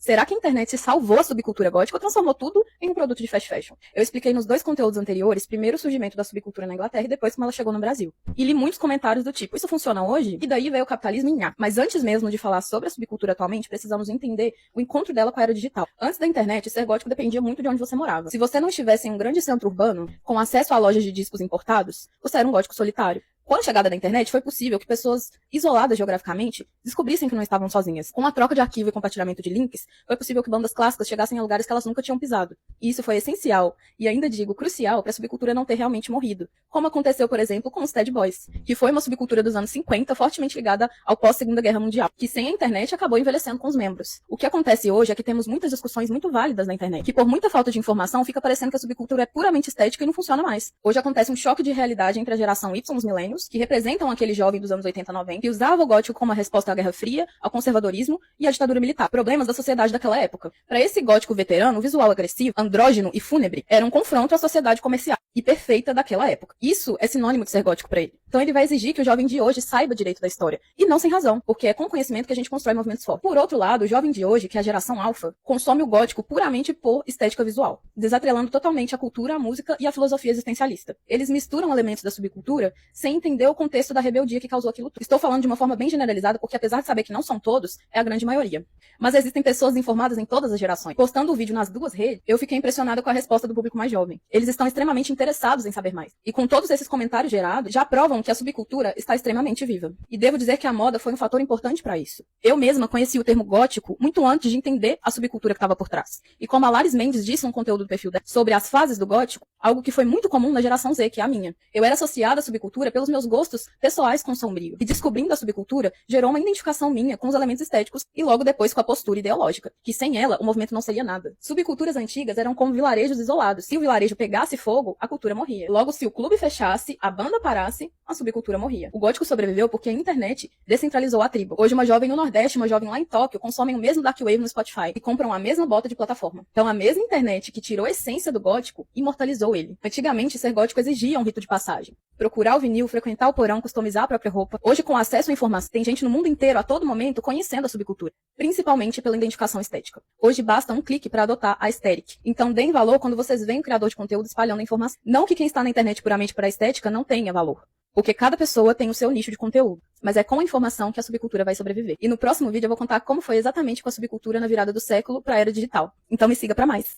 Será que a internet salvou a subcultura gótica ou transformou tudo em um produto de fast fashion? Eu expliquei nos 2 conteúdos anteriores, primeiro o surgimento da subcultura na Inglaterra e depois como ela chegou no Brasil. E li muitos comentários do tipo, isso funciona hoje? E daí veio o capitalismo em nhá. Mas antes mesmo de falar sobre a subcultura atualmente, precisamos entender o encontro dela com a era digital. Antes da internet, ser gótico dependia muito de onde você morava. Se você não estivesse em um grande centro urbano, com acesso a lojas de discos importados, você era um gótico solitário. Com a chegada da internet, foi possível que pessoas isoladas geograficamente descobrissem que não estavam sozinhas. Com a troca de arquivo e compartilhamento de links, foi possível que bandas clássicas chegassem a lugares que elas nunca tinham pisado. E isso foi essencial, e ainda digo crucial, para a subcultura não ter realmente morrido. Como aconteceu, por exemplo, com os Ted Boys, que foi uma subcultura dos anos 50 fortemente ligada ao pós-Segunda Guerra Mundial, que sem a internet acabou envelhecendo com os membros. O que acontece hoje é que temos muitas discussões muito válidas na internet, que por muita falta de informação fica parecendo que a subcultura é puramente estética e não funciona mais. Hoje acontece um choque de realidade entre a geração Y, os milênios, que representam aquele jovem dos anos 80 e 90, que usava o gótico como uma resposta à Guerra Fria, ao conservadorismo e à ditadura militar, problemas da sociedade daquela época. Para esse gótico veterano, o visual agressivo, andrógeno e fúnebre era um confronto à sociedade comercial e perfeita daquela época. Isso é sinônimo de ser gótico para ele. Então ele vai exigir que o jovem de hoje saiba direito da história. E não sem razão, porque é com conhecimento que a gente constrói movimentos fortes. Por outro lado, o jovem de hoje, que é a geração alfa, consome o gótico puramente por estética visual, desatrelando totalmente a cultura, a música e a filosofia existencialista. Eles misturam elementos da subcultura sem entender o contexto da rebeldia que causou aquilo tudo. Estou falando de uma forma bem generalizada, porque apesar de saber que não são todos, é a grande maioria. Mas existem pessoas informadas em todas as gerações. Postando o vídeo nas 2 redes, eu fiquei impressionada com a resposta do público mais jovem. Eles estão extremamente interessados em saber mais. E com todos esses comentários gerados, já provam que a subcultura está extremamente viva. E devo dizer que a moda foi um fator importante para isso. Eu mesma conheci o termo gótico muito antes de entender a subcultura que estava por trás. E como a Laris Mendes disse no conteúdo do perfil dela sobre as fases do gótico, algo que foi muito comum na geração Z, que é a minha. Eu era associada à subcultura pelos meus gostos pessoais com sombrio. E descobrindo a subcultura, gerou uma identificação minha com os elementos estéticos e logo depois com a postura ideológica, que sem ela o movimento não seria nada. Subculturas antigas eram como vilarejos isolados. Se o vilarejo pegasse fogo, a cultura morria. Logo, se o clube fechasse, a banda parasse, a subcultura morria. O gótico sobreviveu porque a internet descentralizou a tribo. Hoje uma jovem no Nordeste, uma jovem lá em Tóquio consomem o mesmo Dark Wave no Spotify e compram a mesma bota de plataforma. Então a mesma internet que tirou a essência do gótico imortalizou ele. Antigamente ser gótico exigia um rito de passagem. Procurar o vinil, frequentar o porão, customizar a própria roupa. Hoje, com acesso à informação, tem gente no mundo inteiro, a todo momento, conhecendo a subcultura, principalmente pela identificação estética. Hoje basta um clique para adotar a aesthetic. Então deem valor quando vocês veem o criador de conteúdo espalhando a informação. Não que quem está na internet puramente para a estética não tenha valor, porque cada pessoa tem o seu nicho de conteúdo. Mas é com a informação que a subcultura vai sobreviver. E no próximo vídeo eu vou contar como foi exatamente com a subcultura na virada do século para a era digital. Então me siga para mais.